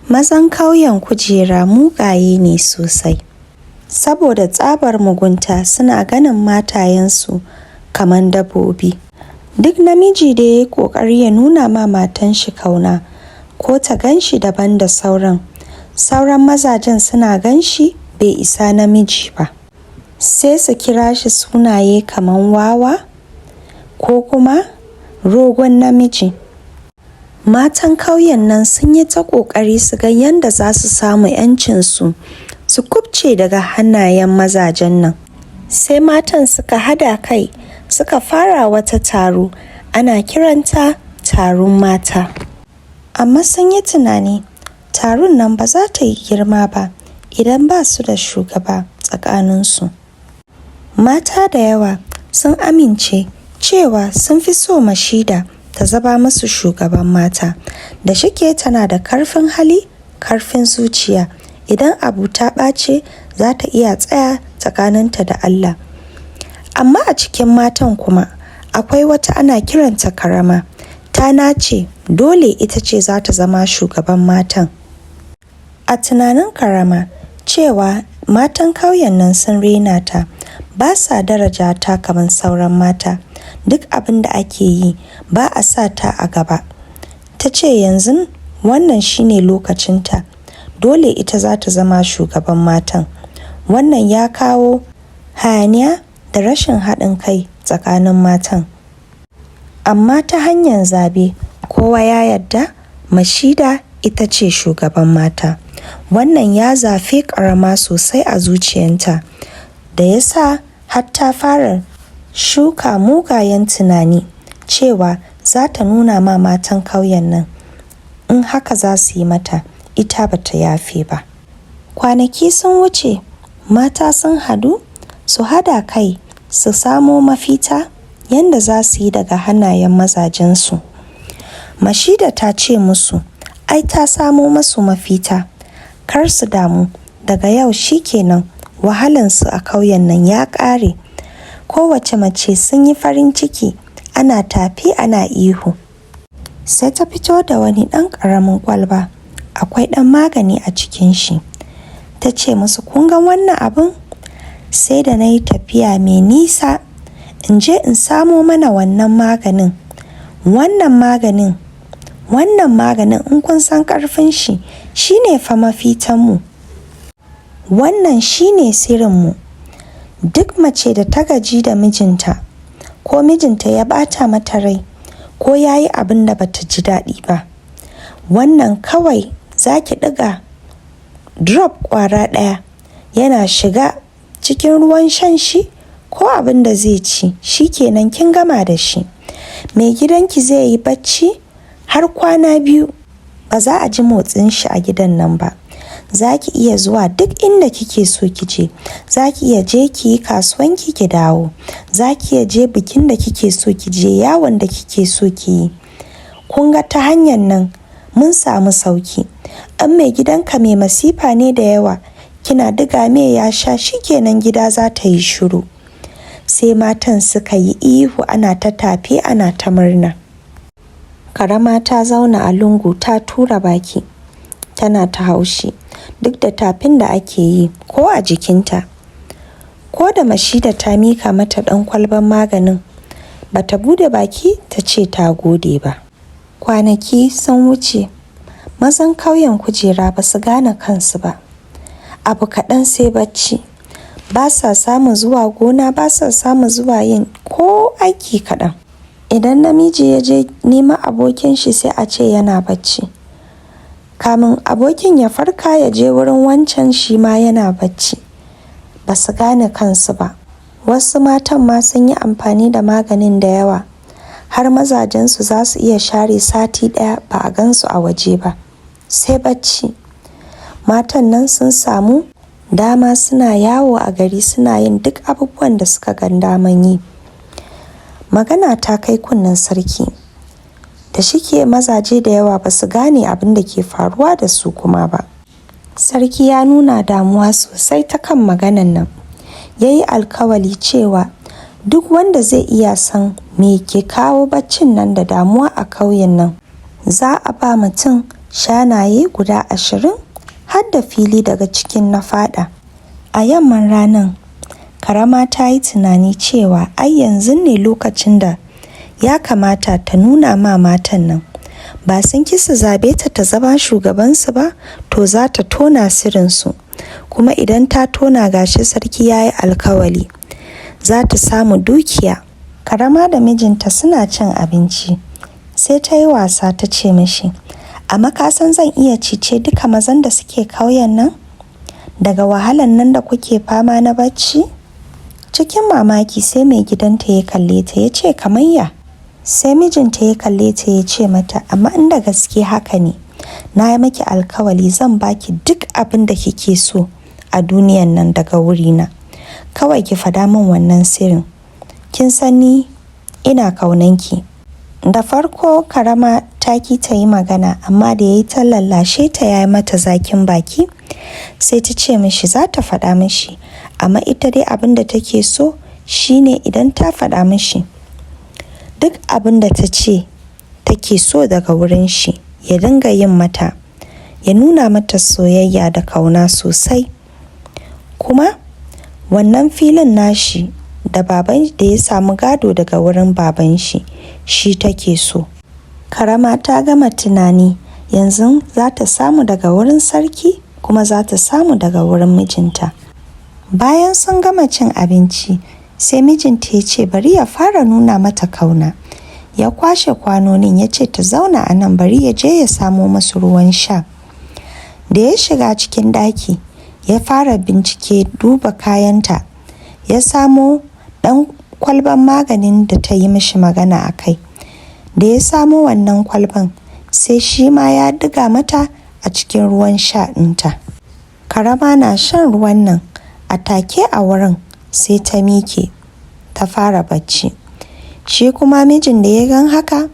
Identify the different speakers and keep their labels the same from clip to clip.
Speaker 1: Mazan ƙauyen kujera mugaye ne sosai. Saboda tsabar mugunta suna ganin matayensu kamar dabbobi. Duk namiji da ya yi ƙoƙari ya nuna ma matan shi kauna ko ta gan shi daban da sauran mazajen suna gan shi bai isa namiji ba. Sai su kira shi sunaye kamar wawa ko kuma rogon namiji. Matan ƙauyen nan sun yi ta ƙoƙari su ga yadda za su samu 'yancinsu su kubce daga hannayen mazajen nan. Sai matan suka hada kai suka fara wata taro ana kiranta taron mata. Amma sun yi tunani taron nan ba za ta yi girma ba idan ba su da shugaba tsakaninsu. Mata da yawa sun amince cewa sun fi so Mashida ta zaba musu shugaban mata, da shike tana da karfin hali, karfin zuciya. Idan abu ta ɓace za ta iya tsaya tsakaninta da Allah. Amma a cikin matan kuma akwai wata ana kiranta Karama. Ta nace dole ita ce za ta zama shugaban matan. A tunanin Karama cewa matan ƙauyen nan sun rena ta, ba sa daraja ta kamar sauran mata. Duk abin da ake yi ba a sa ta a gaba. Ta ce yanzu wannan shine lokacinta, dole ita za ta zama shugaban matan. Wannan ya kawo hayaniya da rashin haɗin kai tsakanin matan. Amma ta hanyar zabe kowa ya yarda Mashida ita ce shugaban mata. Wannan ya zafi Karama sosai a zuciyarta, da ya sa har ta fara shuka mugayen tunani cewa za ta nuna ma matan ƙauyen nan in haka za su yi mata ita ba ta yafe ba. Kwanaki sun wuce, mata sun hadu su hada kai su samo mafita yadda za su yi daga hannayen mazajensu. Mashida ta ce musu ai ta samo masu mafita, kar su damu, daga yau shikenan wahalansu a ƙauyen nan ya ƙare. Kowace mace sun yi farin ciki, ana tafi ana ihu. Sai ta fito da wani ɗan ƙaramin kwalba, akwai ɗan magani a cikin shi. Ta ce musu kun ga wannan abin? Sai da na yi tafiya mai nisa in je in samo mana wannan maganin. Wannan maganin in kun san ƙarfin shi, shine fa mafitanmu. Wannan shine sirrinmu. Duk mace da ta gaji da mijinta, ko mijinta ya ɓata mata rai, ko ya yi abin da bata ji daɗi ba, wannan kawai za ki ɗiga drop ƙwara ɗaya yana shiga cikin ruwan shan shi ko abin da zai ci, shi kenan kin gama da shi. Mai gidanki zai yi bacci har kwana 2 ba za a ji motsin shi a gidan nan ba. Za ki iya zuwa duk inda kike so ki je. Za ki iya je ki yi kasuwanki ki dawo. Za ki iya je bikin da kike so ki je, yawon da kike so ki yi. Kun ga ta hanyar nan mun samu sauki. An mai gidanka mai masifa ne da yawa, kina diga me ya sha, shikenan gida za ta yi shiru. Sai matan suka yi ihu, ana ta tafi ana ta murna. Karama ta zauna a lungu ta tura baki, tana ta haushi duk da tafin da ake yi ko a jikinta. Ko da Mashida ta mika mata ɗan kwalban maganin, bata bude baki ta ce ta gode ba. Kwanaki sun wuce, mazan ƙauyen kujera ba su gane kansu ba. Abu kaɗan sai bacci. Ba sa samu zuwa gona, ba sa samu zuwa yin ko aiki kaɗan. Idan namiji ya je neman abokin shi sai a ce yana bacci. Kamin abokin ya farka ya je wurin wancan shi ma yana bacci. Ba su gane kansu ba. Wasu matan ma sun yi amfani da maganin da yawa, har mazajensu za su iya share sati ɗaya ba a gansu a waje ba, sai bacci. Matan nan sun samu dama suna yawo a gari suna yin duk abubuwan da suka gan daman yi. Magana ta kai kunnen sarki, da shike mazaje da yawa ba su gane abin da ke faruwa da su kuma ba. Sarki ya nuna damuwa sosai ta kan maganan nan. Ya yi alkawali cewa duk wanda zai iya san me ke kawo baccin nan da damuwa a ƙauyen nan, za a ba mutum shanaye guda 20 har da fili daga cikin na fada. A yamman ranar, Karama ta yi tunani cewa ai yanzu ne lokacin da ya kamata ta nuna ma matan nan. Ba sun kisa zabe ta zama shugabansu ba, to za ta tona sirrinsu. Kuma idan ta tona gashi sarki ya yi alkawali, za ta samu dukiya. Karama da mijinta suna cin abinci. Sai ta yi wasa ta ce mishi, amma ka san zan iya cice duka mazan da suke kauyen nan daga wahalan nan da kuke fama na bacci? Cikin mamaki sai mai gidanta ya kalle ta ya ce kamar ya? Sai mijinta ya kalle ta ya ce mata, amma inda gaske haka ne, na yi maki alkawali zan baki duk abin da kike so a duniyan nan daga wurina. Kawai ki fada min wannan sirrin. Kin sani ina kaunanki. Da farko Karama ta ki ta yi magana, amma da ya yi ta lallashe ta ya yi mata zakin baki, sai ta ce mishi za ta faɗa mishi, amma ita dai abin da take so shine idan ta faɗa mishi duk abin da ta ce take so daga wurin shi ya dinga yin mata, ya nuna mata soyayya da kauna sosai. Kuma wannan filin nashi da baban da ya samu gado daga wurin baban shi take so. Karama ta gama tunani, yanzu za ta samu daga wurin sarki kuma za ta samu daga wurin mijinta. Bayan sun gama cin abinci, sai mijinta ya ce bari ya fara nuna mata kauna. Ya kwashe kwanonin ya ce ta zauna a nan, bari ya je ya samo masu ruwan sha. Da ya shiga cikin ɗaki, ya fara bincike duba kayanta, ya samo ɗan kwalban maganin da ta yi mishi magana a kai. Da ya samo wannan kwalban, sai shi ma ya diga mata a cikin ruwan sha ɗinta. Karama na shan ruwan nan, a take a wurin sai ta miƙe ta fara bacci. Shi kuma mijin da ya gan haka,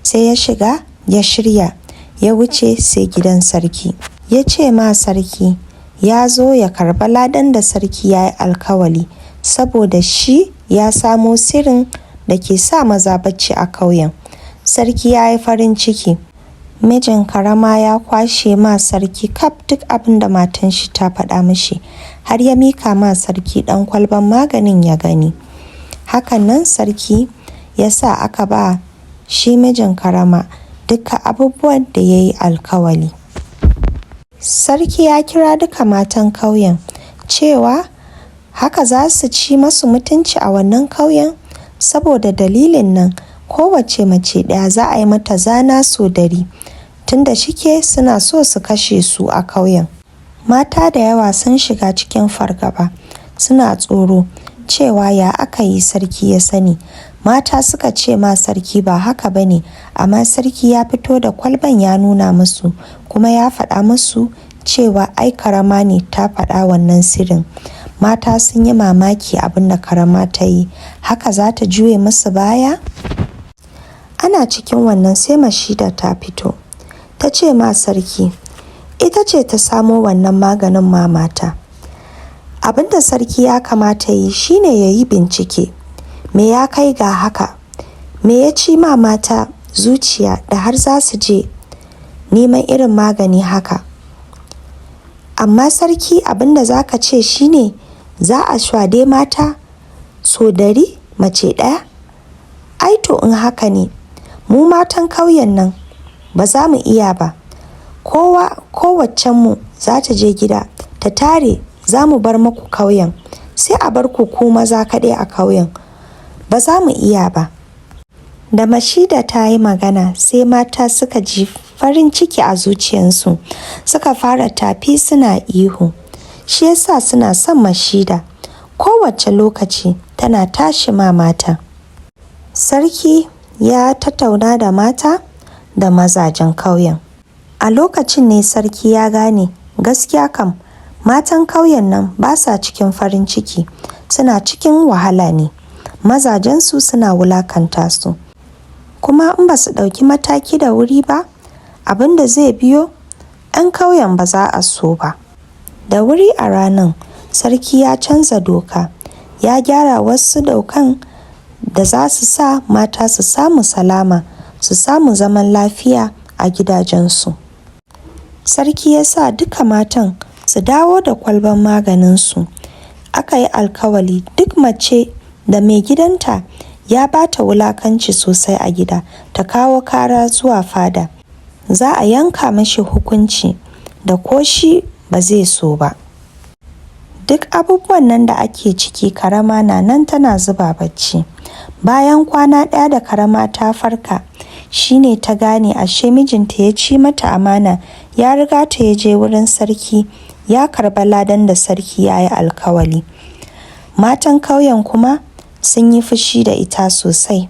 Speaker 1: sai ya shiga ya shirya ya wuce sai gidan sarki. Ya ce ma sarki ya zo ya karba ladan da sarki ya yi alkawali, saboda shi ya samo sirrin da ke sa maza bacci a kauyen. Sarki ya yi farin ciki. Mijin Karama ya kwashe ma sarki kaf duk abin da matan shi ta faɗa mishi, har ya mika ma sarki ɗan kwalban maganin ya gani. Hakan nan sarki ya sa aka ba shi mijin Karama duka abubuwan da ya yi alkawali. Sarki ya kira duka matan kauyen cewa haka za su ci masu mutunci a wannan kauyen, saboda dalilin nan kowace mace ɗaya za a yi mata zana so 100, tunda shike suna so su kashe su a kauyen. Mata da yawa sun shiga cikin fargaba, suna tsoro cewa ya aka yi sarki ya sani. Mata suka ce ma sarki ba haka bane, amma sarki ya fito da kwalban ya nuna musu, kuma ya faɗa musu cewa ai Karama ne ta faɗa wannan sirrin. Mata sun yi mamaki abin da Karama ta yi, haka za ta juye musu baya? Ana cikin wannan sai Mashida ta fito, ta ce ma sarki ita ce ta samo wannan maganin mamata. Abin da sarki ya kamata yi shine ya yi bincike, me ya kai ga haka, me ya ci mata zuciya da har za su je neman irin magani haka. Amma sarki abin da za ka ce shine za a shwade mata so 100 mace ɗaya? Ai to in haka ne, mu matan kauyen nan ba za mu iya ba. Kowaccenmu za ta je gida ta tare, za mu bar muku kauyen, sai a bar ku maza kaɗai a kauyen. Ba za mu iya ba. Da Mashida ta yi magana, sai mata suka ji farin ciki a zuciyarsu, suka fara tafi suna ihu. Shi yasa suna son Mashida, kowace lokaci tana tashi ma mata. Sarki ya tattauna da mata da mazajen kauyen. A lokacin ne sarki ya gane gaskiya kam matan kauyen nan ba sa cikin farin ciki, suna cikin wahala ne. Mazajensu suna wulakanta su, kuma in ba su ɗauki mataki da wuri ba, abin da zai biyo 'yan kauyen ba za a so ba. Da wuri a ranar, sarki ya canza doka, ya gyara wasu dokan da za su sa mata su samu salama, su samu zaman lafiya a gidajensu. Sarki ya sa duka matan su dawo da kwalban maganinsu. Aka yi alkawali duk mace da mai gidanta ya ba ta wulakanci sosai a gida ta kawo kara zuwa fada. Za a yanka mashi hukunci da ko shi ba zai so ba. Duk abubuwan nan da ake ciki Karama na nan tana zuba bacci. Bayan kwana ɗaya da Karama ta farka, shine ta gane ashe mijinta ya ci mata amana, ya riga ta ya je wurin sarki ya karba ladan da sarki ya yi alkawali. Matan ƙauyen kuma sun yi fushi da ita sosai,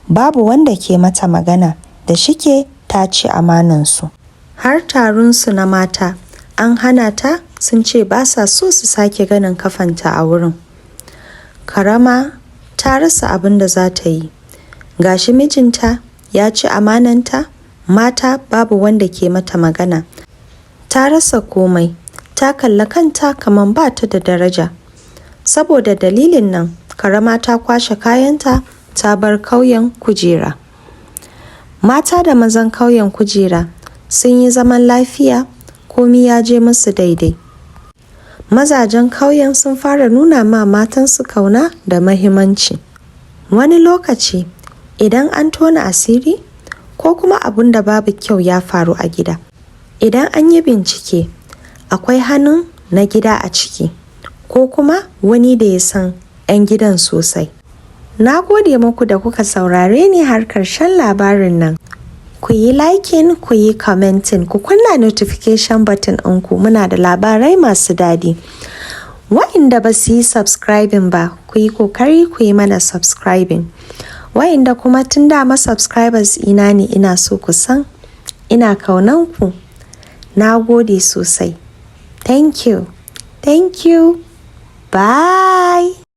Speaker 1: babu wanda ke mata magana da shike ta ci amanansu. Har taronsu na mata an hana ta, sun ce ba sa so su sake ganin kafanta a wurin. Karama ta rasa abin da za ta yi. Gashi mijinta ya ci amananta, mata babu wanda ke mata magana. Ta rasa komai, ta kalla kanta kamar ba ta da daraja. Saboda dalilin nan, Karama ta kwashe kayanta ta bar ƙauyen Kujera. Mata da mazan ƙauyen Kujera sun yi zaman lafiya, komi ya je musu daidai. Mazajen ƙauyen sun fara nuna ma matansu kauna da mahimmanci. Wani lokaci idan an tona asiri ko kuma abun da babu kyau ya faru a gida, idan an yi bincike akwai hannun na gida a ciki ko kuma wani da ya san 'yan gidan sosai. Na gode muku da kuka saurare ni har ƙarshen labarin nan. Ku yi liking, ku yi commenting, ku kunna notification button ɗinku, muna da labarai masu daɗi. Wa'inda ba su yi subscribing ba, ku yi kokari ku yi mana subscribing. Wa'inda kuma tun dama subscribers ina ne, ina so ku san ina kaunan ku. Na gode sosai. Thank you. Bye.